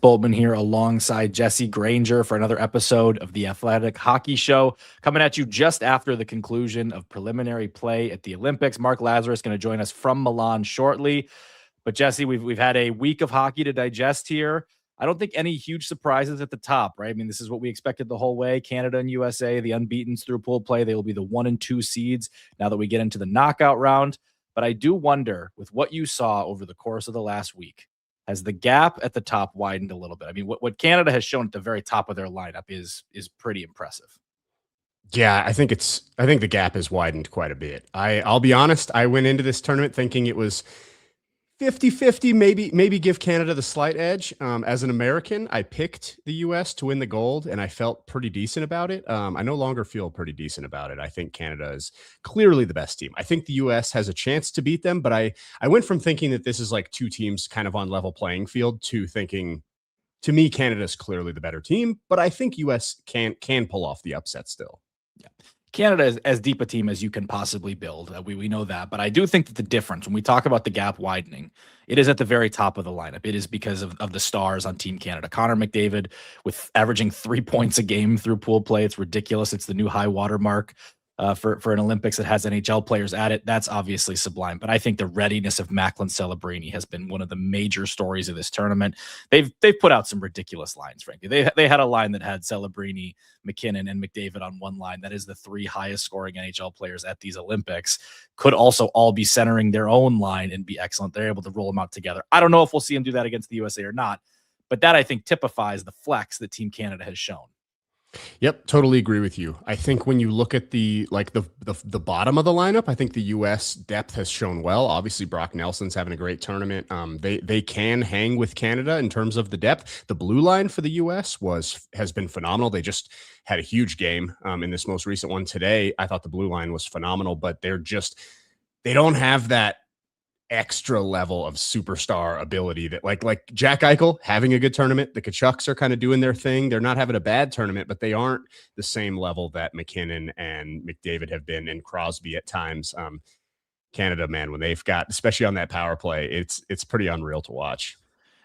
Boltman here alongside Jesse Granger for another episode of the Athletic Hockey Show, coming at you just after the conclusion of preliminary play at the Olympics. Mark Lazarus going to join us from Milan shortly. But Jesse, we've had a week of hockey to digest here. I don't think any huge surprises at the top, right? I mean, this is what we expected the whole way. Canada and USA, the unbeatens through pool play, they will be the 1 and 2 seeds now that we get into the knockout round. But I do wonder, with what you saw over the course of the last week, has the gap at the top widened a little bit? I mean, what Canada has shown at the very top of their lineup is pretty impressive. Yeah, I think the gap has widened quite a bit. I'll be honest, I went into this tournament thinking it was 50-50, maybe give Canada the slight edge. As an American, I picked the US to win the gold, and I felt pretty decent about it. I no longer feel pretty decent about it. I think Canada is clearly the best team. I think the US has a chance to beat them, but I went from thinking that this is like two teams kind of on level playing field to thinking, to me, Canada is clearly the better team, but I think US can pull off the upset still. Yeah. Canada is as deep a team as you can possibly build. We know that. But I do think that the difference, when we talk about the gap widening, it is at the very top of the lineup. It is because of the stars on Team Canada. Connor McDavid, with averaging 3 points a game through pool play. It's ridiculous. It's the new high water mark for an Olympics that has NHL players at it. That's obviously sublime. But I think the readiness of Macklin Celebrini has been one of the major stories of this tournament. They've put out some ridiculous lines, frankly. They had a line that had Celebrini, McKinnon, and McDavid on one line. That is the three highest scoring NHL players at these Olympics. Could also all be centering their own line and be excellent. They're able to roll them out together. I don't know if we'll see them do that against the USA or not, but that I think typifies the flex that Team Canada has shown. Yep, totally agree with you. I think when you look at the bottom of the lineup, I think the U.S. depth has shown well. Obviously, Brock Nelson's having a great tournament. They can hang with Canada in terms of the depth. The blue line for the U.S. has been phenomenal. They just had a huge game in this most recent one today. I thought the blue line was phenomenal, but they don't have that extra level of superstar ability that like Jack Eichel having a good tournament. The Kachucks are kind of doing their thing. They're not having a bad tournament, but they aren't the same level that McKinnon and McDavid have been, and Crosby at times. Canada, man, when they've got, especially on that power play, it's pretty unreal to watch.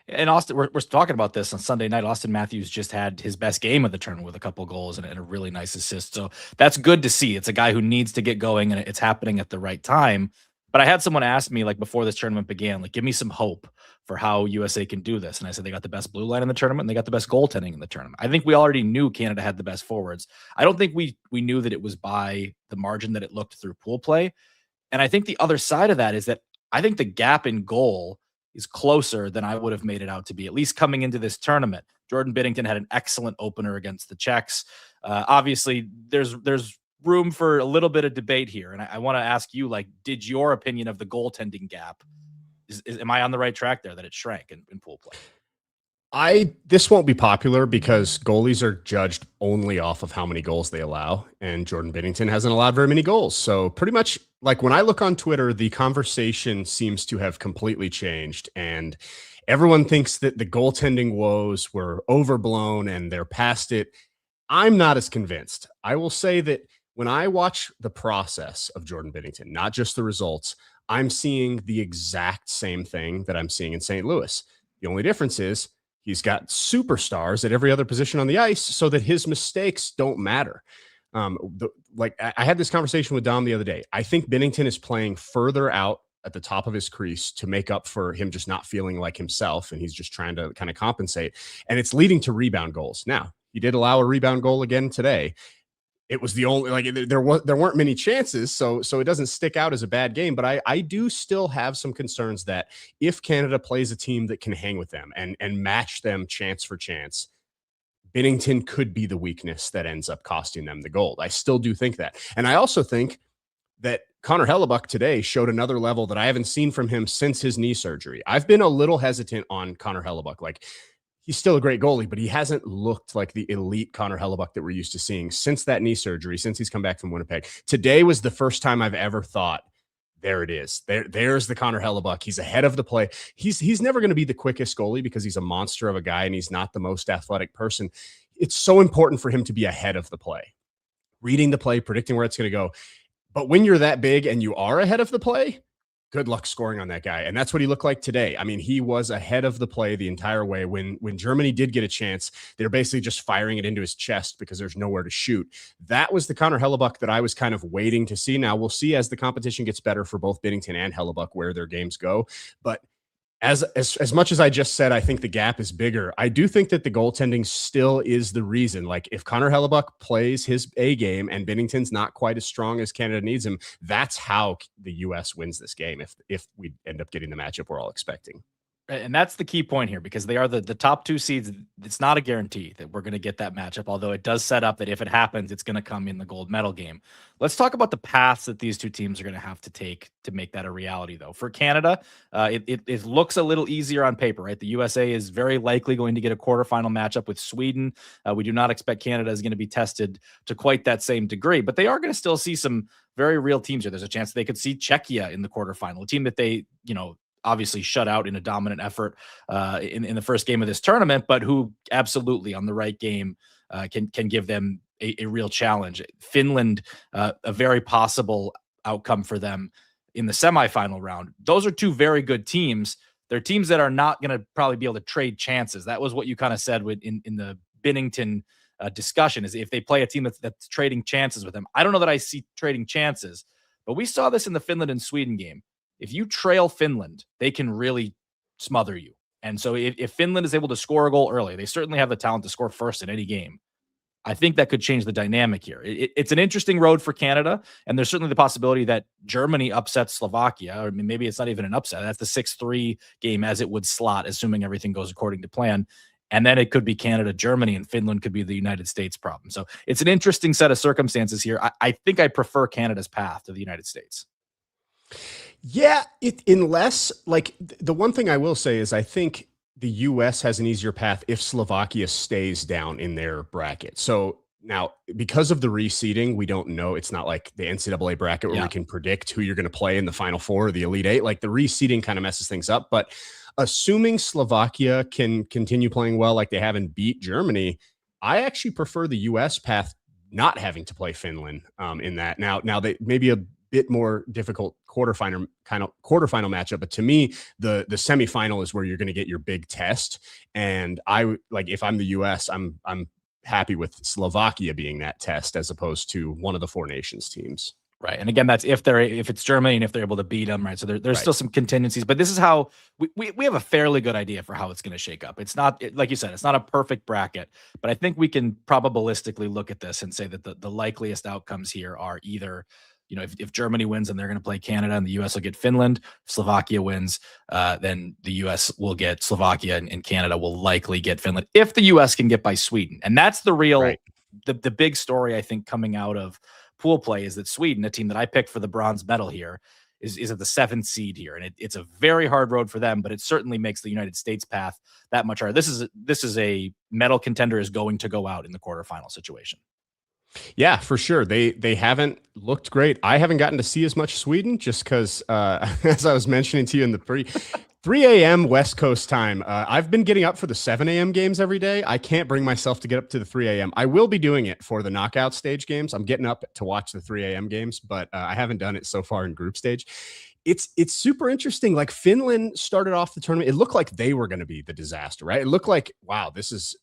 And Austin, we're talking about this on Sunday night. Austin Matthews just had his best game of the tournament with a couple goals and a really nice assist. So that's good to see. It's a guy who needs to get going, and it's happening at the right time. But I had someone ask me, like, before this tournament began, like, give me some hope for how USA can do this. And I said, they got the best blue line in the tournament, and they got the best goaltending in the tournament. I think we already knew Canada had the best forwards. I don't think we knew that it was by the margin that it looked through pool play. And I think the other side of that is that I think the gap in goal is closer than I would have made it out to be, at least coming into this tournament. Jordan Binnington had an excellent opener against the Czechs. Obviously, there's room for a little bit of debate here. And I want to ask you, like, did your opinion of the goaltending gap, am I on the right track there, that it shrank in pool play? This won't be popular because goalies are judged only off of how many goals they allow, and Jordan Binnington hasn't allowed very many goals. So pretty much, like, when I look on Twitter, the conversation seems to have completely changed, and everyone thinks that the goaltending woes were overblown and they're past it. I'm not as convinced. I will say that when I watch the process of Jordan Binnington, not just the results, I'm seeing the exact same thing that I'm seeing in St. Louis. The only difference is he's got superstars at every other position on the ice so that his mistakes don't matter. I had this conversation with Dom the other day. I think Binnington is playing further out at the top of his crease to make up for him just not feeling like himself, and he's just trying to kind of compensate, and it's leading to rebound goals. Now, he did allow a rebound goal again today. It was the only, like, there weren't many chances, so it doesn't stick out as a bad game. But I do still have some concerns that if Canada plays a team that can hang with them and match them chance for chance, Binnington could be the weakness that ends up costing them the gold. I still do think that. And I also think that Connor Hellebuck today showed another level that I haven't seen from him since his knee surgery. I've been a little hesitant on Connor Hellebuck. Like, he's still a great goalie, but he hasn't looked like the elite Connor Hellebuck that we're used to seeing since that knee surgery, since he's come back from Winnipeg. Today was the first time I've ever thought, there it is. There's the Connor Hellebuck. He's ahead of the play. He's never going to be the quickest goalie because he's a monster of a guy and he's not the most athletic person. It's so important for him to be ahead of the play, reading the play, predicting where it's going to go. But when you're that big and you are ahead of the play, good luck scoring on that guy. And that's what he looked like today. I mean, he was ahead of the play the entire way. When Germany did get a chance, they're basically just firing it into his chest because there's nowhere to shoot. That was the Connor Hellebuck that I was kind of waiting to see. Now we'll see as the competition gets better for both Binnington and Hellebuck where their games go. But as much as I just said, I think the gap is bigger. I do think that the goaltending still is the reason. Like if Connor Hellebuck plays his A game and Binnington's not quite as strong as Canada needs him, that's how the U.S. wins this game. If we end up getting the matchup we're all expecting. And that's the key point here, because they are the top 2 seeds. It's not a guarantee that we're going to get that matchup, although it does set up that if it happens, it's going to come in the gold medal game. Let's talk about the paths that these 2 teams are going to have to take to make that a reality, though. For Canada, it looks a little easier on paper, right? The USA is very likely going to get a quarterfinal matchup with Sweden. We do not expect Canada is going to be tested to quite that same degree, but they are going to still see some very real teams here. There's a chance they could see Czechia in the quarterfinal, a team that they, obviously shut out in a dominant effort in the first game of this tournament, but who absolutely on the right game can give them a real challenge. Finland, a very possible outcome for them in the semifinal round. Those are 2 very good teams. They're teams that are not going to probably be able to trade chances. That was what you kind of said in the Binnington discussion, is if they play a team that's trading chances with them. I don't know that I see trading chances, but we saw this in the Finland and Sweden game. If you trail Finland, they can really smother you. And so if Finland is able to score a goal early, they certainly have the talent to score first in any game. I think that could change the dynamic here. It's an interesting road for Canada, and there's certainly the possibility that Germany upsets Slovakia, or maybe it's not even an upset. That's the 6-3 game as it would slot, assuming everything goes according to plan. And then it could be Canada, Germany, and Finland could be the United States problem. So it's an interesting set of circumstances here. I think I prefer Canada's path to the United States. Yeah, unless like the one thing I will say is I think the U.S. has an easier path if Slovakia stays down in their bracket. So now, because of the reseeding, we don't know. It's not like the NCAA bracket where we can predict who you're going to play in the Final Four or the Elite Eight. Like the reseeding kind of messes things up. But assuming Slovakia can continue playing well like they have and beat Germany, I actually prefer the U.S. path not having to play Finland in that. Now they maybe a bit more difficult quarterfinal matchup, but to me the semifinal is where you're going to get your big test. And I like, if I'm the US, I'm happy with Slovakia being that test as opposed to one of the 4 nations teams. Right. And again, that's if it's Germany and if they're able to beat them, right? So there's still some contingencies, but this is how we have a fairly good idea for how it's going to shake up. It's not, like you said, it's not a perfect bracket, but I think we can probabilistically look at this and say that the likeliest outcomes here are either, if Germany wins and they're going to play Canada and the U.S. will get Finland, if Slovakia wins, then the U.S. will get Slovakia and Canada will likely get Finland if the U.S. can get by Sweden. And that's the real, the big story, I think, coming out of pool play is that Sweden, a team that I picked for the bronze medal here, is at the 7th seed here. And it's a very hard road for them, but it certainly makes the United States path that much harder. This is a medal contender is going to go out in the quarterfinal situation. Yeah, for sure. They haven't looked great. I haven't gotten to see as much Sweden just because, as I was mentioning to you in the 3 a.m. West Coast time, I've been getting up for the 7 a.m. games every day. I can't bring myself to get up to the 3 a.m. I will be doing it for the knockout stage games. I'm getting up to watch the 3 a.m. games, but I haven't done it so far in group stage. It's super interesting. Like Finland started off the tournament. It looked like they were going to be the disaster, right? It looked like, wow, this is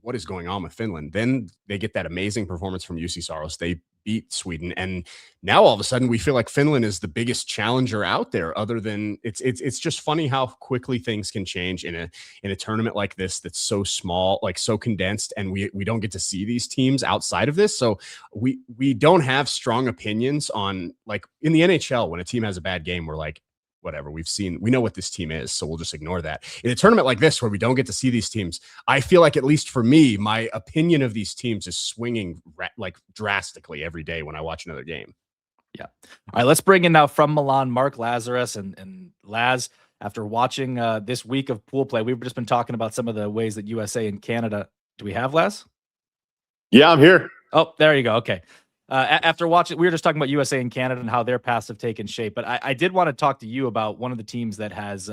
what is going on with Finland. Then they get that amazing performance from UC Saros. They beat Sweden, and now all of a sudden we feel like Finland is the biggest challenger out there. Other than it's just funny how quickly things can change in a tournament like this that's so small, like so condensed, and we don't get to see these teams outside of this. So we don't have strong opinions on, like in the NHL when a team has a bad game, we're like, whatever, we know what this team is, so we'll just ignore that. In a tournament like this where we don't get to see these teams, I feel like, at least for me, my opinion of these teams is swinging like drastically every day when I watch another game. Yeah. All right, let's bring in now from Milan, Mark Lazarus. And Laz, after watching this week of pool play, we've just been talking about some of the ways that USA and Canada. Do we have Laz? Yeah, I'm here. Oh, there you go. Okay. After watching, we were just talking about USA and Canada and how their paths have taken shape. But I did want to talk to you about one of the teams that has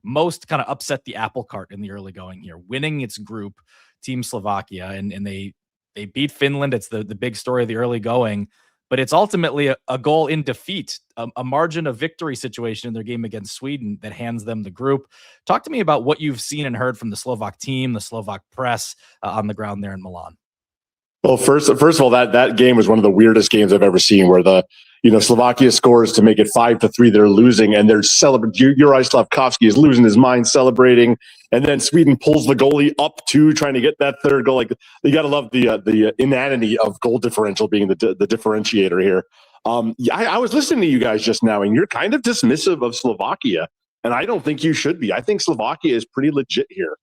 most kind of upset the apple cart in the early going here, winning its group, Team Slovakia. And they beat Finland. It's the big story of the early going. but it's ultimately a goal in defeat, a margin of victory situation in their game against Sweden that hands them the group. Talk to me about what you've seen and heard from the Slovak team, the Slovak press on the ground there in Milan. Well, first of all, that game was one of the weirdest games I've ever seen, where Slovakia scores to make it 5-3. They're losing, and they're celebrating. Juraj Slavkovsky is losing his mind, celebrating, and then Sweden pulls the goalie up to trying to get that third goal. Like, you got to love the inanity of goal differential being the differentiator here. I was listening to you guys just now, and you're kind of dismissive of Slovakia, and I don't think you should be. I think Slovakia is pretty legit here.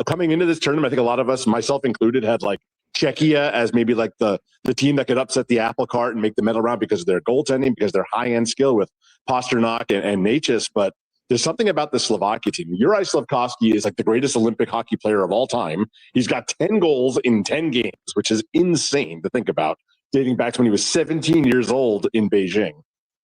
Coming into this tournament, I think a lot of us, myself included, had like Czechia as maybe like the team that could upset the apple cart and make the medal round because of their goaltending, because their high-end skill with Pasternak and Necas. But there's something about the Slovakia team. Juraj Slavkovsky is like the greatest Olympic hockey player of all time. He's got 10 goals in 10 games, which is insane to think about, dating back to when he was 17 years old in Beijing.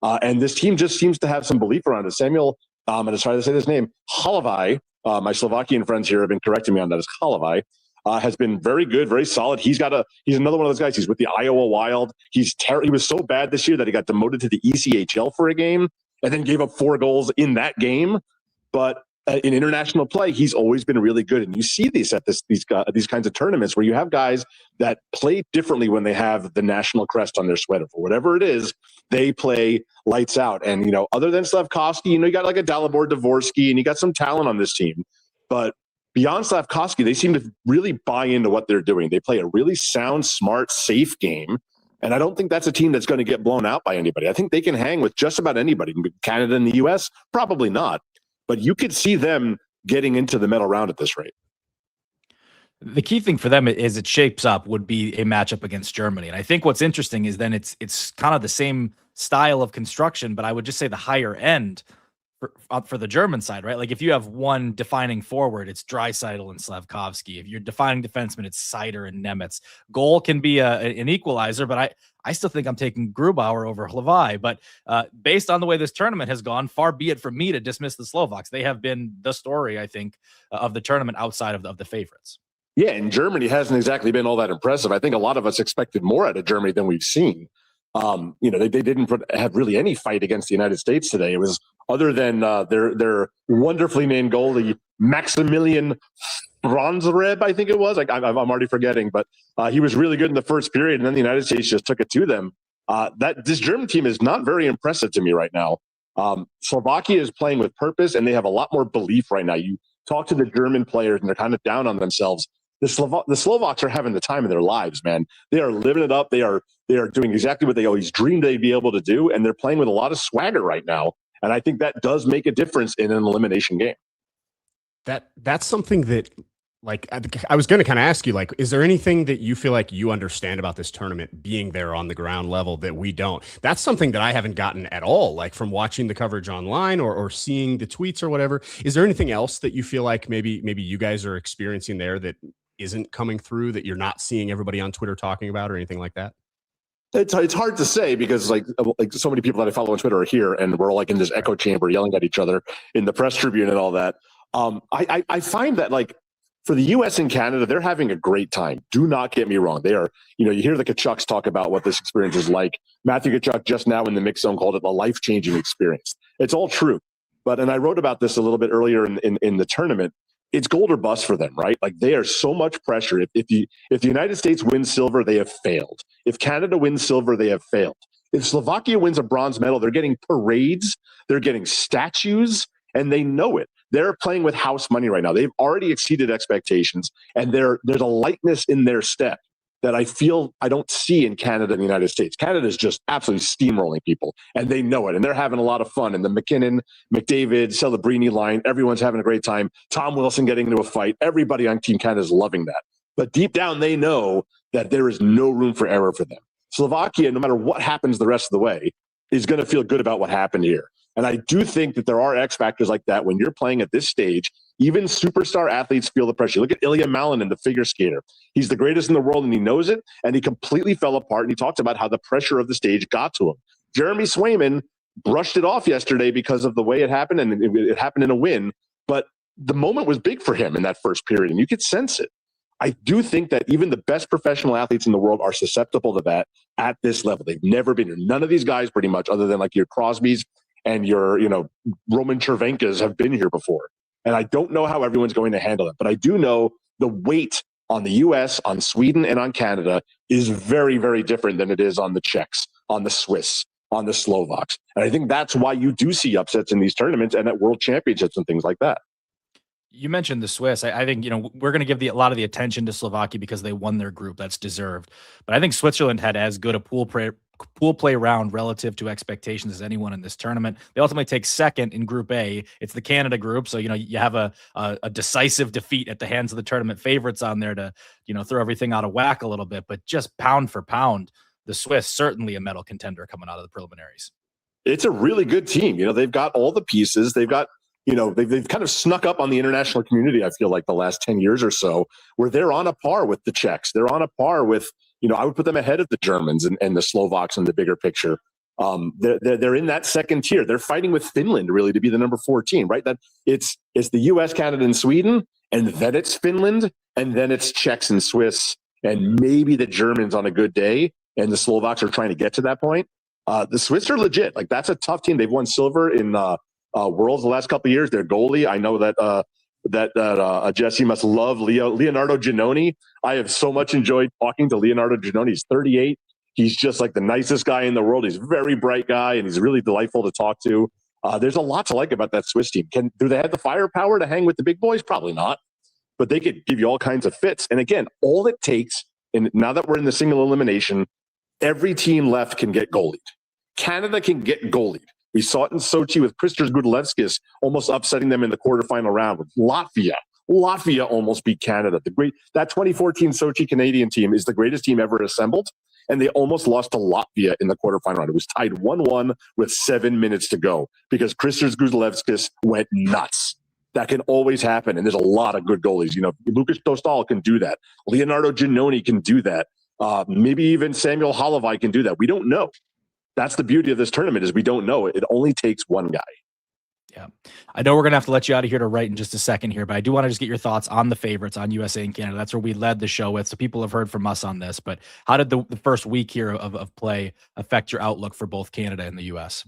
And this team just seems to have some belief around it. Samuel, I'm going to try to say this name, Halavai, my Slovakian friends here have been correcting me on that, is Halavai. Has been very good, very solid. He's another one of those guys. He's with the Iowa Wild. He was so bad this year that he got demoted to the ECHL for a game and then gave up 4 goals in that game. But in international play, he's always been really good. And you see these at these kinds of tournaments where you have guys that play differently when they have the national crest on their sweater. For whatever it is, they play lights out. And, other than Slavkovsky, you got like a Dalibor Dvorsky, and you got some talent on this team. But beyond Slavkovsky, they seem to really buy into what they're doing. They play a really sound, smart, safe game. And I don't think that's a team that's going to get blown out by anybody. I think they can hang with just about anybody. Canada and the U.S., probably not. But you could see them getting into the medal round at this rate. The key thing for them is it shapes up would be a matchup against Germany. And I think what's interesting is then it's kind of the same style of construction, but I would just say the higher end for the German side, right? Like if you have one defining forward, it's Draisaitl and Slavkovsky. If you're defining defenseman, it's Seider and Nemetz. Goal can be an equalizer, but I still think I'm taking Grubauer over Hlavai. But based on the way this tournament has gone, far be it from me to dismiss the Slovaks. They have been the story, I think, of the tournament outside of the favorites. Yeah, and Germany hasn't exactly been all that impressive. I think a lot of us expected more out of Germany than we've seen. They didn't have really any fight against the United States today. It was other than their wonderfully named goalie Maximilian Franzareb, I think it was. I'm already forgetting, but he was really good in the first period, and then the United States just took it to them. This German team is not very impressive to me right now. Slovakia is playing with purpose, and they have a lot more belief right now. You talk to the German players, and they're kind of down on themselves. The Slovaks are having the time of their lives, man. They are living it up. They are doing exactly what they always dreamed they'd be able to do, and they're playing with a lot of swagger right now. And I think that does make a difference in an elimination game. That's something that, like, I was going to kind of ask you, like, is there anything that you feel like you understand about this tournament being there on the ground level that we don't? That's something that I haven't gotten at all, like from watching the coverage online or seeing the tweets or whatever. Is there anything else that you feel like maybe you guys are experiencing there that isn't coming through, that you're not seeing everybody on Twitter talking about or anything like that? It's hard to say because like so many people that I follow on Twitter are here, and we're all like in this echo chamber yelling at each other in the press tribune and all that. I find that, like, for the U.S. and Canada, they're having a great time. Do not get me wrong. They are, you hear the Tkachuks talk about what this experience is like. Matthew Tkachuk just now in the mix zone called it a life-changing experience. It's all true. And I wrote about this a little bit earlier in the tournament. It's gold or bust for them, right? Like, they are so much pressure. If the United States wins silver, they have failed. If Canada wins silver, they have failed. If Slovakia wins a bronze medal, they're getting parades, they're getting statues, and they know it. They're playing with house money right now. They've already exceeded expectations, and there's a lightness in their step that I feel I don't see in Canada and the United States. Canada is just absolutely steamrolling people, and they know it, and they're having a lot of fun. And the McKinnon, McDavid, Celebrini line, everyone's having a great time. Tom Wilson getting into a fight. Everybody on Team Canada is loving that. But deep down, they know that there is no room for error for them. Slovakia, no matter what happens the rest of the way, is going to feel good about what happened here. And I do think that there are X factors like that when you're playing at this stage. Even superstar athletes feel the pressure. Look at Ilya Malinin, the figure skater. He's the greatest in the world, and he knows it, and he completely fell apart, and he talked about how the pressure of the stage got to him. Jeremy Swayman brushed it off yesterday because of the way it happened, and it happened in a win, but the moment was big for him in that first period, and you could sense it. I do think that even the best professional athletes in the world are susceptible to that at this level. They've never been here. None of these guys, pretty much, other than like your Crosbys and your, Roman Chervenkas, have been here before. And I don't know how everyone's going to handle it, but I do know the weight on the US, on Sweden, and on Canada is very, very different than it is on the Czechs, on the Swiss, on the Slovaks. And I think that's why you do see upsets in these tournaments and at world championships and things like that. You mentioned the Swiss. I think, we're going to give a lot of the attention to Slovakia because they won their group. That's deserved. But I think Switzerland had as good a pool play round relative to expectations as anyone in this tournament. They ultimately take second in Group A. It's the Canada group. So, you have a decisive defeat at the hands of the tournament favorites on there to, throw everything out of whack a little bit. But just pound for pound, the Swiss, certainly a medal contender coming out of the preliminaries. It's a really good team. They've got all the pieces. They've got, they've kind of snuck up on the international community, I feel like, the last 10 years or so, where they're on a par with the Czechs. They're on a par with, I would put them ahead of the Germans and the Slovaks in the bigger picture. They're in that second tier. They're fighting with Finland, really, to be the number 14, right? That it's the US, Canada, and Sweden, and then it's Finland, and then it's Czechs and Swiss, and maybe the Germans on a good day, and the Slovaks are trying to get to that point. The Swiss are legit. Like, that's a tough team. They've won silver in Worlds the last couple of years. Their goalie, I know that Jesse must love Leonardo Giannoni. I have so much enjoyed talking to Leonardo Giannoni. He's 38. He's just like the nicest guy in the world. He's a very bright guy, and he's really delightful to talk to. There's a lot to like about that Swiss team. Do they have the firepower to hang with the big boys? Probably not. But they could give you all kinds of fits. And again, all it takes, and now that we're in the single elimination, every team left can get goalied. Canada can get goalied. We saw it in Sochi with Kristers Gudalevskis almost upsetting them in the quarterfinal round with Latvia. Latvia almost beat Canada. That 2014 Sochi Canadian team is the greatest team ever assembled, and they almost lost to Latvia in the quarterfinal round. It was tied 1-1 with 7 minutes to go because Kristers Gudalevskis went nuts. That can always happen, and there's a lot of good goalies. Lucas Dostal can do that. Leonardo Giannoni can do that. Maybe even Samuel Halavai can do that. We don't know. That's the beauty of this tournament, is we don't know. It only takes one guy. Yeah. I know we're going to have to let you out of here to write in just a second here, but I do want to just get your thoughts on the favorites, on USA and Canada. That's where we led the show with. So people have heard from us on this, but how did the first week here of play affect your outlook for both Canada and the US?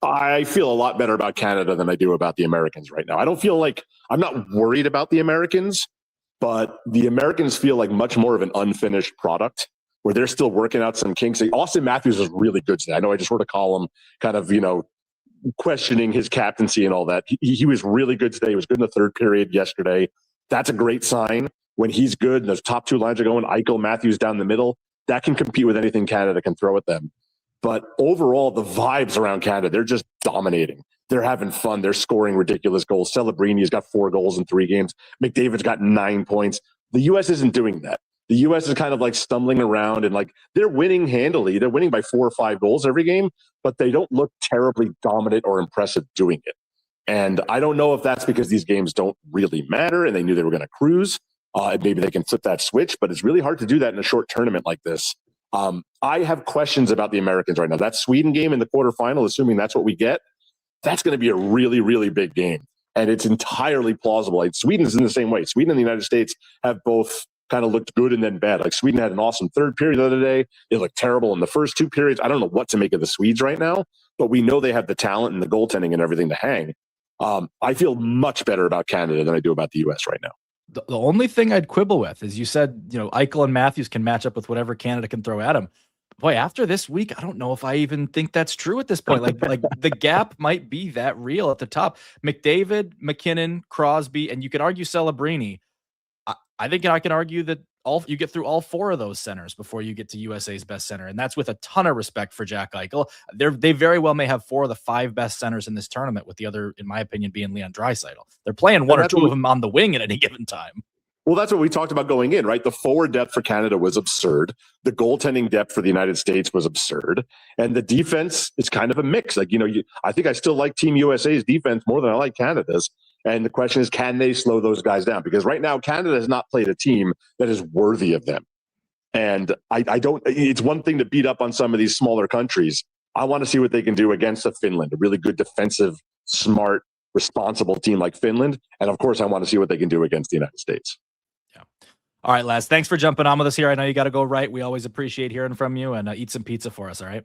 I feel a lot better about Canada than I do about the Americans right now. I don't feel like I'm not worried about the Americans, but the Americans feel like much more of an unfinished product, where they're still working out some kinks. Austin Matthews was really good today. I know I just wrote a column kind of, questioning his captaincy and all that. He was really good today. He was good in the third period yesterday. That's a great sign. When he's good and those top two lines are going, Eichel, Matthews down the middle, that can compete with anything Canada can throw at them. But overall, the vibes around Canada, they're just dominating. They're having fun. They're scoring ridiculous goals. Celebrini got 4 goals in 3 games. McDavid's got 9 points. The U.S. isn't doing that. The U.S. is kind of like stumbling around, and like they're winning handily. They're winning by 4 or 5 goals every game, but they don't look terribly dominant or impressive doing it. And I don't know if that's because these games don't really matter and they knew they were going to cruise. Maybe they can flip that switch, but it's really hard to do that in a short tournament like this. I have questions about the Americans right now. That Sweden game in the quarterfinal, assuming that's what we get, that's going to be a really, really big game. And it's entirely plausible. Like, Sweden's in the same way. Sweden and the United States have both kind of looked good and then bad. Like, Sweden had an awesome third period the other day. They looked terrible in the first 2 periods. I don't know what to make of the Swedes right now, but we know they have the talent and the goaltending and everything to hang. I feel much better about Canada than I do about the U.S. right now. The only thing I'd quibble with is, you said, Eichel and Matthews can match up with whatever Canada can throw at them. Boy, after this week, I don't know if I even think that's true at this point. Like the gap might be that real at the top. McDavid, McKinnon, Crosby, and you could argue Celebrini. I think I can argue that you get through all 4 of those centers before you get to USA's best center. And that's with a ton of respect for Jack Eichel. They very well may have 4 of the 5 best centers in this tournament, with the other, in my opinion, being Leon Draisaitl. They're playing 1 or 2 of them on the wing at any given time. Well, that's what we talked about going in, right? The forward depth for Canada was absurd. The goaltending depth for the United States was absurd. And the defense is kind of a mix. Like, I think I still like Team USA's defense more than I like Canada's. And the question is, can they slow those guys down? Because right now, Canada has not played a team that is worthy of them. And I don't, it's one thing to beat up on some of these smaller countries. I want to see what they can do against a Finland, a really good defensive, smart, responsible team like Finland. And of course, I want to see what they can do against the United States. Yeah. All right, Les, thanks for jumping on with us here. I know you got to go right. We always appreciate hearing from you, and eat some pizza for us. All right.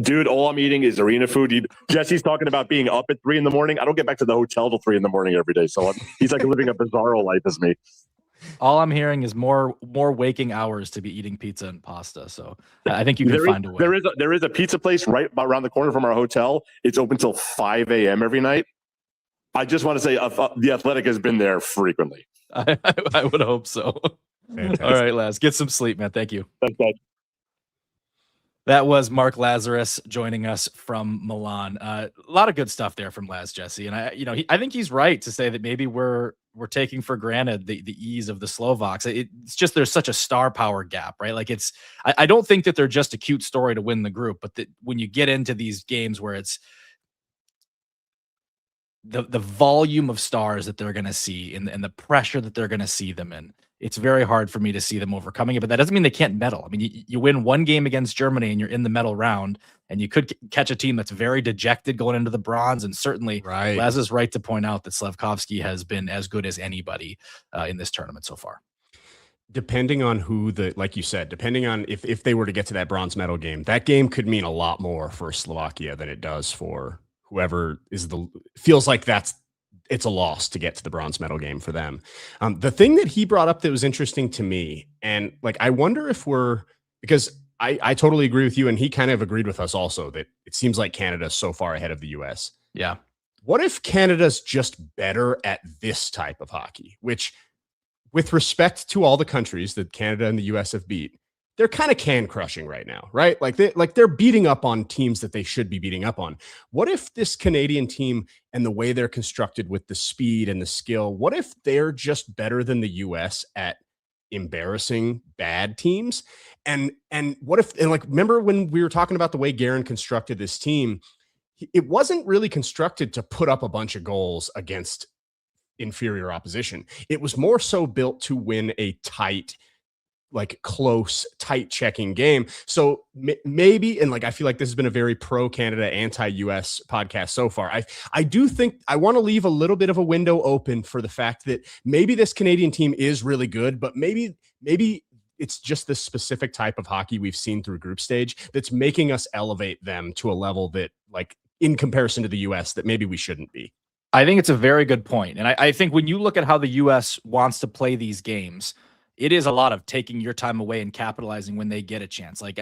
Dude, all I'm eating is arena food. Jesse's talking about being up at 3 a.m. I don't get back to the hotel till 3 a.m. every day. So he's like living a bizarro life as me. All I'm hearing is more waking hours to be eating pizza and pasta. So I think you can find a way. There is a pizza place right around the corner from our hotel. It's open till 5 a.m. every night. I just want to say the Athletic has been there frequently. I would hope so. Fantastic. All right, Laz, get some sleep, man. Thank you. Thanks, guys. That was Mark Lazarus joining us from Milan. A lot of good stuff there from Laz, Jesse, and I think he's right to say that maybe we're taking for granted the ease of the Slovaks. It's just there's such a star power gap, right? Like I don't think that they're just a cute story to win the group, but that when you get into these games where it's the volume of stars that they're going to see and the pressure that they're going to see them in, it's very hard for me to see them overcoming it. But that doesn't mean they can't medal. I mean, you win one game against Germany and you're in the medal round, and you could catch a team that's very dejected going into the bronze. And certainly, Right. Laz is right to point out that Slavkovsky has been as good as anybody in this tournament so far. Depending on like you said, depending on if they were to get to that bronze medal game, that game could mean a lot more for Slovakia than it does for whoever feels like it's a loss to get to the bronze medal game for them. The thing that he brought up that was interesting to me, and like, I wonder if because I totally agree with you. And he kind of agreed with us also that it seems like Canada's so far ahead of the US. Yeah. What if Canada's just better at this type of hockey, which, with respect to all the countries that Canada and the US have beat, they're kind of can crushing right now, right? Like they're beating up on teams that they should be beating up on. What if this Canadian team and the way they're constructed with the speed and the skill, what if they're just better than the US at embarrassing bad teams? And what if, and like, remember when we were talking about the way Guerin constructed this team, it wasn't really constructed to put up a bunch of goals against inferior opposition. It was more so built to win a tight, like close, tight checking game. So maybe, and like, I feel like this has been a very pro Canada, anti-US podcast so far. I do think I want to leave a little bit of a window open for the fact that maybe this Canadian team is really good, but maybe it's just this specific type of hockey we've seen through group stage that's making us elevate them to a level that, like, in comparison to the US, that maybe we shouldn't be. I think it's a very good point. And I think when you look at how the US wants to play these games, it is a lot of taking your time away and capitalizing when they get a chance. Like,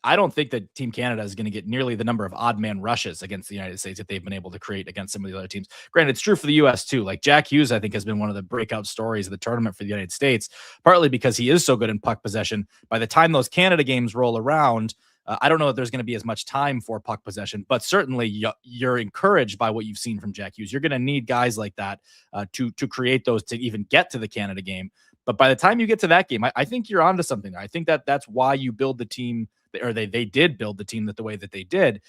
I don't think that Team Canada is going to get nearly the number of odd man rushes against the United States that they've been able to create against some of the other teams. Granted, it's true for the US too. Like, Jack Hughes, I think, has been one of the breakout stories of the tournament for the United States, partly because he is so good in puck possession. By the time those Canada games roll around, I don't know if there's going to be as much time for puck possession, but certainly you're encouraged by what you've seen from Jack Hughes. You're going to need guys like that to create those to even get to the Canada game. But by the time you get to that game, I think you're onto something. I think that's why you build the team, or they did build the team the way that they did,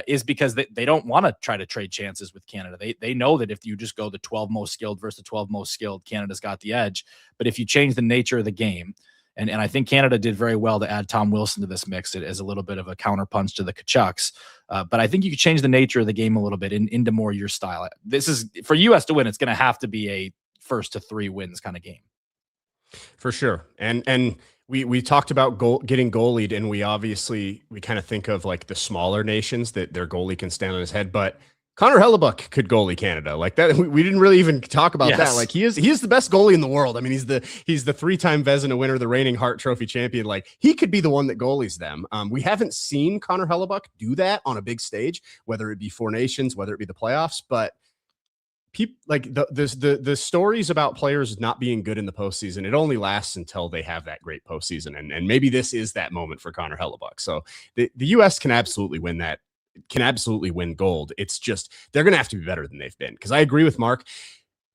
is because they don't want to try to trade chances with Canada. They know that if you just go the 12 most skilled versus the 12 most skilled, Canada's got the edge. But if you change the nature of the game, and I think Canada did very well to add Tom Wilson to this mix as a little bit of a counterpunch to the Kachucks. But I think you could change the nature of the game a little bit into more your style. This is, for US to win, it's going to have to be a first to 3 wins kind of game. For sure. And we talked about getting goalied, and we kind of think of like the smaller nations that their goalie can stand on his head, but Connor Hellebuck could goalie Canada like that. We didn't really even talk about that. Like, he is the best goalie in the world. I mean, he's the 3-time Vezina winner, the reigning Hart Trophy champion. Like, he could be the one that goalies them. We haven't seen Connor Hellebuck do that on a big stage, whether it be Four Nations, whether it be the playoffs, but people like the stories about players not being good in the postseason, it only lasts until they have that great postseason. And maybe this is that moment for Connor Hellebuck. So the US can absolutely win that, can absolutely win gold. It's just, they're going to have to be better than they've been. Cause I agree with Mark.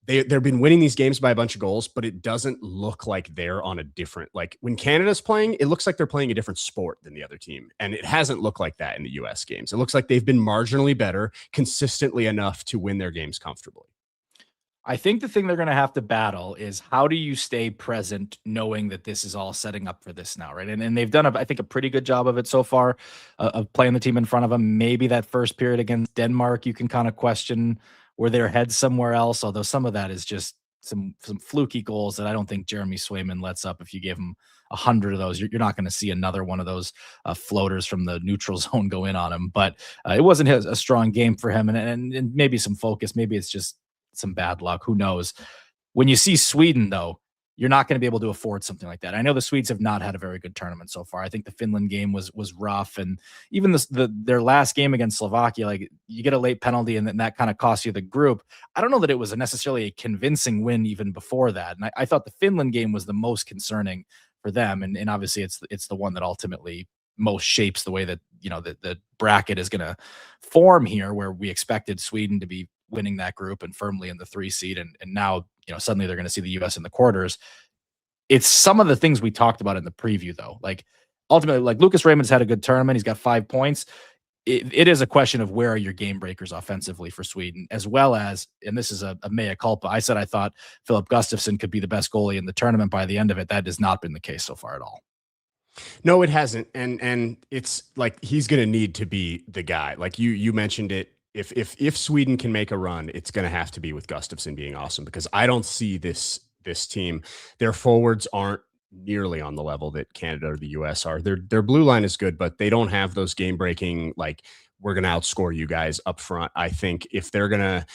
They've been winning these games by a bunch of goals, but it doesn't look like they're on a different, like when Canada's playing, it looks like they're playing a different sport than the other team. And it hasn't looked like that in the US games. It looks like they've been marginally better consistently enough to win their games comfortably. I think the thing they're going to have to battle is, how do you stay present knowing that this is all setting up for this now, right? And they've done, I think, a pretty good job of it so far, of playing the team in front of them. Maybe that first period against Denmark, you can kind of question, were their heads somewhere else, although some of that is just some fluky goals that I don't think Jeremy Swayman lets up. If you give him 100 of those, you're not going to see another one of those floaters from the neutral zone go in on him. But it wasn't a strong game for him, and maybe some focus. Maybe it's just some bad luck. Who knows? When you see Sweden, though, you're not going to be able to afford something like that. I know the Swedes have not had a very good tournament so far. I think the Finland game was rough, and even their last game against Slovakia, like, you get a late penalty and then that kind of costs you the group. I don't know that it was necessarily a convincing win even before that. And I thought the Finland game was the most concerning for them, and obviously it's the one that ultimately most shapes the way that the bracket is going to form here, where we expected Sweden to be winning that group and firmly in the 3 seed, and now suddenly they're going to see the US in the quarters. It's some of the things we talked about in the preview, though. Like, ultimately, like, Lucas Raymond's had a good tournament. He's got 5 points. It is a question of where are your game breakers offensively for Sweden, as well as, and this is a mea culpa, I said I thought Philip Gustafsson could be the best goalie in the tournament by the end of it. That has not been the case so far at all. No, it hasn't. And it's like, he's going to need to be the guy. Like you mentioned it. If Sweden can make a run, it's going to have to be with Gustafsson being awesome, because I don't see this team. Their forwards aren't nearly on the level that Canada or the US are. Their blue line is good, but they don't have those game breaking, like, we're going to outscore you guys up front. I think if they're going to,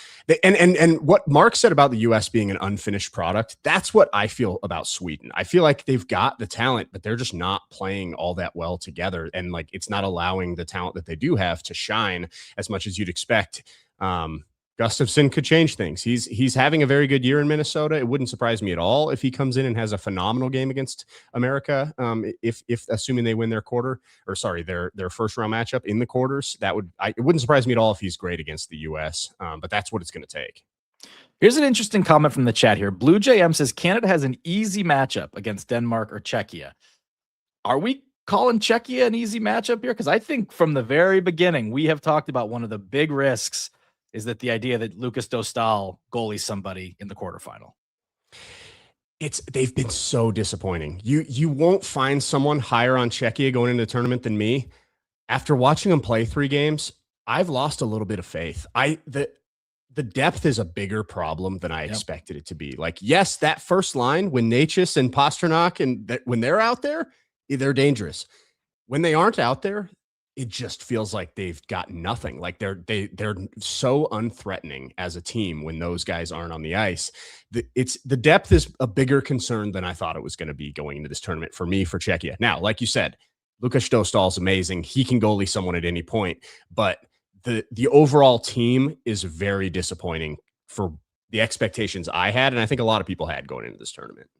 and what Mark said about the US being an unfinished product, that's what I feel about Sweden. I feel like they've got the talent, but they're just not playing all that well together. And, like, it's not allowing the talent that they do have to shine as much as you'd expect. Gustafsson could change things. He's having a very good year in Minnesota. It wouldn't surprise me at all if he comes in and has a phenomenal game against America. If assuming they win their their first round matchup in the quarters, it wouldn't surprise me at all if he's great against the US. But that's what it's going to take. Here's an interesting comment from the chat here. Blue JM says Canada has an easy matchup against Denmark or Czechia. Are we calling Czechia an easy matchup here? Because I think from the very beginning, we have talked about one of the big risks is that the idea that Lucas Dostal goalies somebody in the quarterfinal. They've been so disappointing. You won't find someone higher on Czechia going into the tournament than me. After watching them play 3 games, I've lost a little bit of faith. The depth is a bigger problem than I expected it to be. Like, yes, that first line, when Necas and Pasternak when they're out there, they're dangerous. When they aren't out there, it just feels like they've got nothing. Like, they're so unthreatening as a team when those guys aren't on the ice. The depth is a bigger concern than I thought it was going to be going into this tournament for me, for Czechia. Now, like you said, Lucas Dostal is amazing. He can goalie someone at any point, but the overall team is very disappointing for the expectations I had, and I think a lot of people had going into this tournament.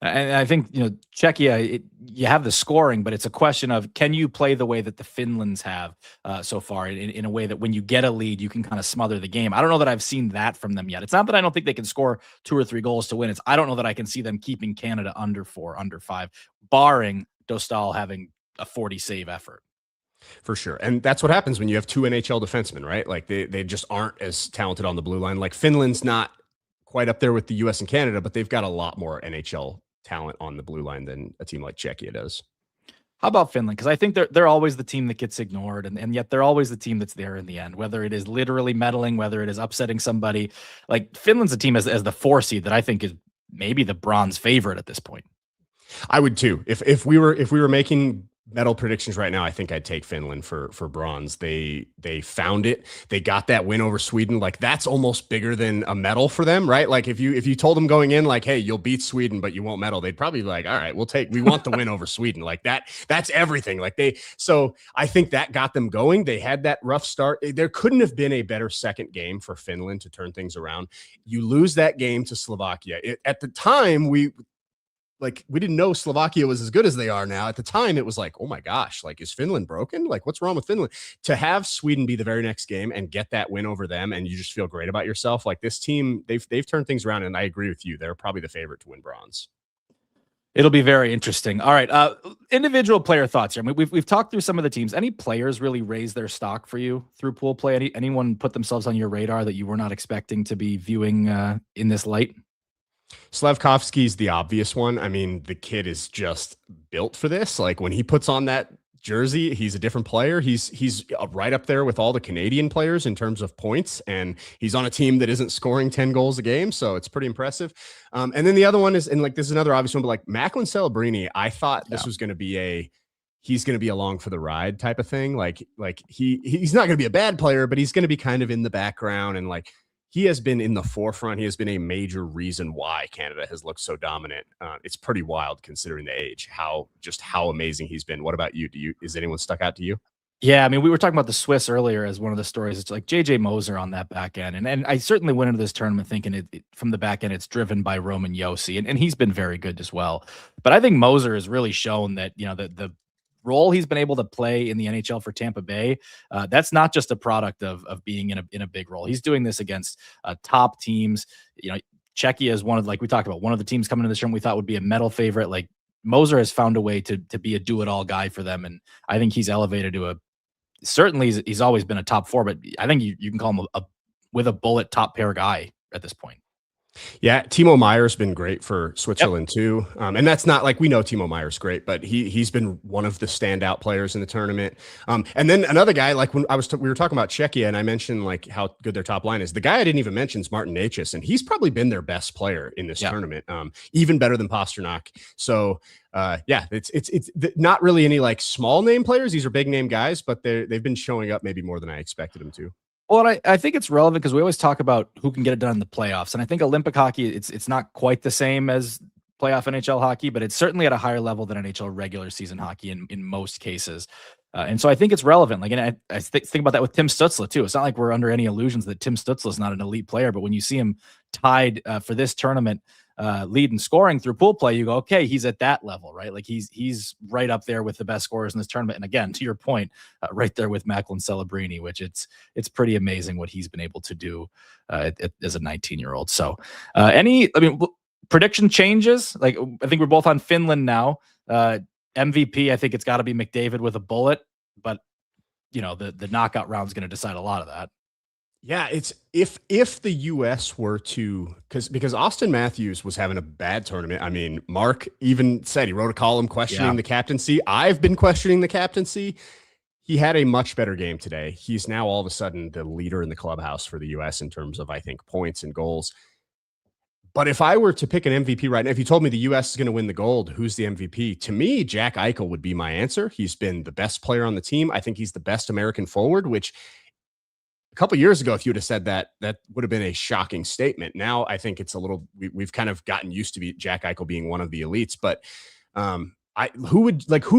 And I think, Czechia, you have the scoring, but it's a question of, can you play the way that the Finlands have so far, in a way that when you get a lead, you can kind of smother the game. I don't know that I've seen that from them yet. It's not that I don't think they can score 2 or 3 goals to win. I don't know that I can see them keeping Canada under 4, under 5, barring Dostal having a 40 save effort. For sure. And that's what happens when you have 2 NHL defensemen, right? Like, they just aren't as talented on the blue line. Like, Finland's not quite up there with the US and Canada, but they've got a lot more NHL talent on the blue line than a team like Czechia does. How about Finland? Because I think they're always the team that gets ignored, and yet they're always the team that's there in the end, whether it is literally meddling, whether it is upsetting somebody. Like, Finland's a team as the 4 seed that I think is maybe the bronze favorite at this point. I would too. If we were making medal predictions right now, I think I'd take Finland for bronze. They found it. They got that win over Sweden. Like, that's almost bigger than a medal for them, right? Like, if you told them going in, like, hey, you'll beat Sweden, but you won't medal, they'd probably be like, all right, we want the win over Sweden. Like, that's everything. Like, so I think that got them going. They had that rough start. There couldn't have been a better second game for Finland to turn things around. You lose that game to Slovakia. At the time, we didn't know Slovakia was as good as they are now. At the time, it was like, oh my gosh, like, is Finland broken? Like, what's wrong with Finland? To have Sweden be the very next game and get that win over them, and you just feel great about yourself. Like, this team, they've turned things around, and I agree with you. They're probably the favorite to win bronze. It'll be very interesting. All right, individual player thoughts here. I mean, we've talked through some of the teams. Any players really raise their stock for you through pool play? Anyone put themselves on your radar that you were not expecting to be viewing in this light? Slavkovsky's the obvious one. I mean, the kid is just built for this. Like, when he puts on that jersey. He's a different player. He's right up there with all the Canadian players in terms of points, and he's on a team that isn't scoring 10 goals a game, so it's pretty impressive. And then the other one is, and like this is another obvious one, but like Macklin Celebrini, I thought this was going to be he's going to be along for the ride type of thing. Like he's not going to be a bad player, but he's going to be kind of in the background, and like he has been in the forefront. He has been a major reason why Canada has looked so dominant. It's pretty wild considering the age, how amazing he's been. What about you? Is anyone stuck out to you? Yeah, I mean, we were talking about the Swiss earlier as one of the stories. It's like JJ Moser on that back end. And I certainly went into this tournament thinking it from the back end, it's driven by Roman Yossi, and he's been very good as well. But I think Moser has really shown that, the role he's been able to play in the NHL for Tampa Bay, that's not just a product of being in a big role. He's doing this against top teams. Czechia is one of, like we talked about, one of the teams coming to this tournament we thought would be a medal favorite. Like Moser has found a way to be a do-it-all guy for them, and I think he's elevated to certainly he's always been a top four, but I think you can call him with a bullet top pair guy at this point. Yeah, Timo Meyer's been great for Switzerland too, and that's not like, we know Timo Meyer's great, but he's been one of the standout players in the tournament. And then another guy, like when we were talking about Czechia, and I mentioned like how good their top line is. The guy I didn't even mention is Martin Necas, and he's probably been their best player in this tournament, even better than Pasternak. So it's not really any like small name players. These are big name guys, but they've been showing up maybe more than I expected them to. Well, I think it's relevant because we always talk about who can get it done in the playoffs. And I think Olympic hockey, it's not quite the same as playoff NHL hockey, but it's certainly at a higher level than NHL regular season hockey in most cases. And so I think it's relevant. Like, and I think about that with Tim Stützle too. It's not like we're under any illusions that Tim Stützle is not an elite player, but when you see him tied for this tournament, lead in scoring through pool play, you go, okay, he's at that level, right? Like he's right up there with the best scorers in this tournament. And again, to your point, right there with Macklin Celebrini, which it's pretty amazing what he's been able to do as a 19-year-old. So prediction changes. Like I think we're both on Finland now. MVP, I think it's got to be McDavid with a bullet, but the knockout round is going to decide a lot of that. Yeah, it's if the U.S. were to, because Austin Matthews was having a bad tournament. I mean, Mark even said, he wrote a column questioning the captaincy. I've been questioning the captaincy. He had a much better game today. He's now all of a sudden the leader in the clubhouse for the U.S. in terms of, I think, points and goals. But if I were to pick an MVP right now, if you told me the U.S. is going to win the gold, who's the MVP? To me, Jack Eichel would be my answer. He's been the best player on the team. I think he's the best American forward, which a couple of years ago, if you would have said that, that would have been a shocking statement. Now, I think it's a little, we've kind of gotten used to Jack Eichel being one of the elites, but who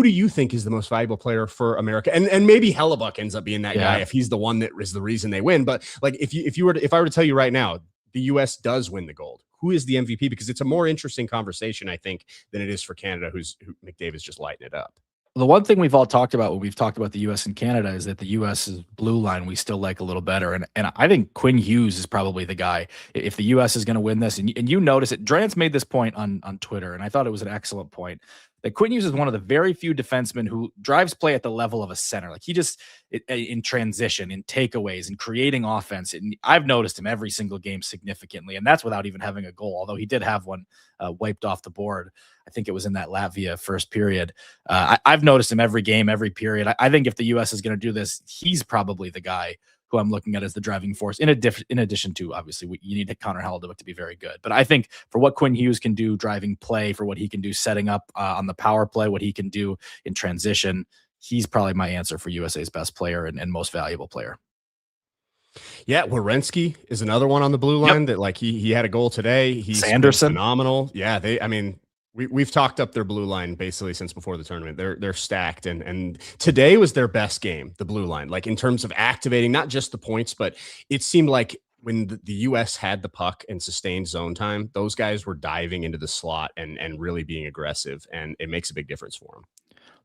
do you think is the most valuable player for America? And maybe Hellebuck ends up being that guy if he's the one that is the reason they win. But like, if I were to tell you right now, the U.S. does win the gold, who is the MVP? Because it's a more interesting conversation, I think, than it is for Canada, who McDavid's just lighting it up. The one thing we've all talked about when we've talked about the U.S. and Canada is that the U.S.'s blue line we still like a little better. And I think Quinn Hughes is probably the guy. If the U.S. is going to win this, and you notice it, Drance made this point on Twitter, and I thought it was an excellent point, that Quinn Hughes is one of the very few defensemen who drives play at the level of a center. Like he just, in transition, in takeaways, and creating offense. And I've noticed him every single game significantly, and that's without even having a goal, although he did have one wiped off the board. I think it was in that Latvia first period. I've noticed him every game, every period. I think if the U.S. is going to do this, he's probably the guy who I'm looking at as the driving force. In addition to, obviously, you need Connor Hellebuck to be very good. But I think for what Quinn Hughes can do driving play, for what he can do setting up on the power play, what he can do in transition, he's probably my answer for USA's best player and most valuable player. Yeah, Werenski is another one on the blue line that, like, he had a goal today. He's Sanderson, phenomenal. Yeah, we've talked up their blue line basically since before the tournament. They're stacked, and today was their best game, the blue line, like in terms of activating not just the points, but it seemed like when the U.S. had the puck and sustained zone time, those guys were diving into the slot and really being aggressive, and it makes a big difference for them.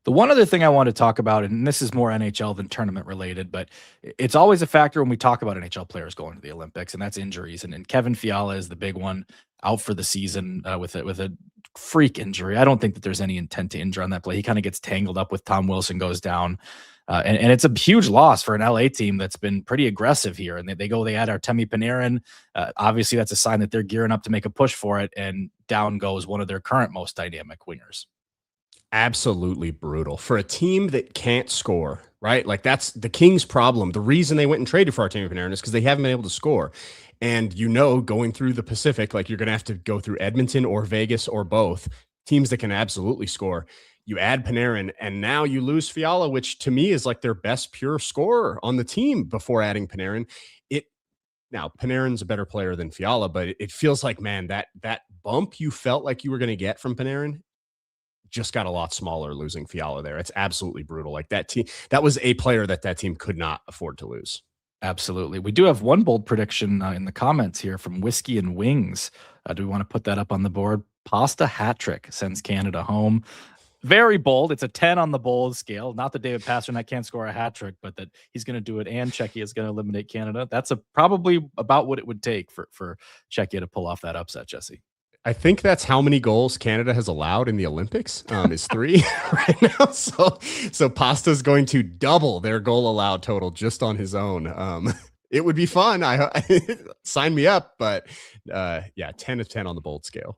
The one other thing I want to talk about, and this is more NHL than tournament related, but it's always a factor when we talk about NHL players going to the Olympics, and that's injuries. And Kevin Fiala is the big one, out for the season with a freak injury. I don't think that there's any intent to injure on that play. He kind of gets tangled up with Tom Wilson, goes down. And it's a huge loss for an LA team that's been pretty aggressive here. And they add Artemi Panarin. Obviously, that's a sign that they're gearing up to make a push for it. And down goes one of their current most dynamic wingers. absolutely brutal for a team that can't score, right? Like that's the Kings' problem. The reason they went and traded for Artemi Panarin is because they haven't been able to score. And going through the Pacific, like you're going to have to go through Edmonton or Vegas or both teams that can absolutely score. You add Panarin, and now you lose Fiala, which to me is like their best pure scorer on the team before adding Panarin. Now Panarin's a better player than Fiala, but it feels like, man, that bump you felt like you were going to get from Panarin just got a lot smaller losing Fiala there. It's absolutely brutal. Like that team, that was a player that team could not afford to lose. Absolutely. We do have one bold prediction in the comments here from Whiskey and Wings. Do we want to put that up on the board? Pasta hat trick sends Canada home. Very bold. It's a 10 on the bold scale. Not that David Pastrnak can't score a hat trick, but that he's going to do it and Czechia is going to eliminate Canada. That's probably about what it would take for Czechia to pull off that upset, Jesse. I think that's how many goals Canada has allowed in the Olympics is 3 right now. So Pasta's going to double their goal allowed total just on his own. It would be fun. I sign me up, but 10 of 10 on the bold scale.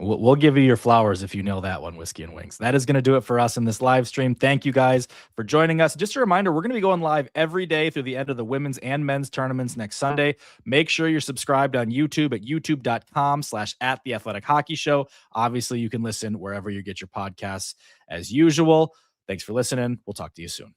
We'll give you your flowers if you know that one, Whiskey and Wings. That is going to do it for us in this live stream. Thank you guys for joining us. Just a reminder, we're going to be going live every day through the end of the women's and men's tournaments next Sunday. Make sure you're subscribed on YouTube at youtube.com/@theathletichockeyshow. Obviously, you can listen wherever you get your podcasts as usual. Thanks for listening. We'll talk to you soon.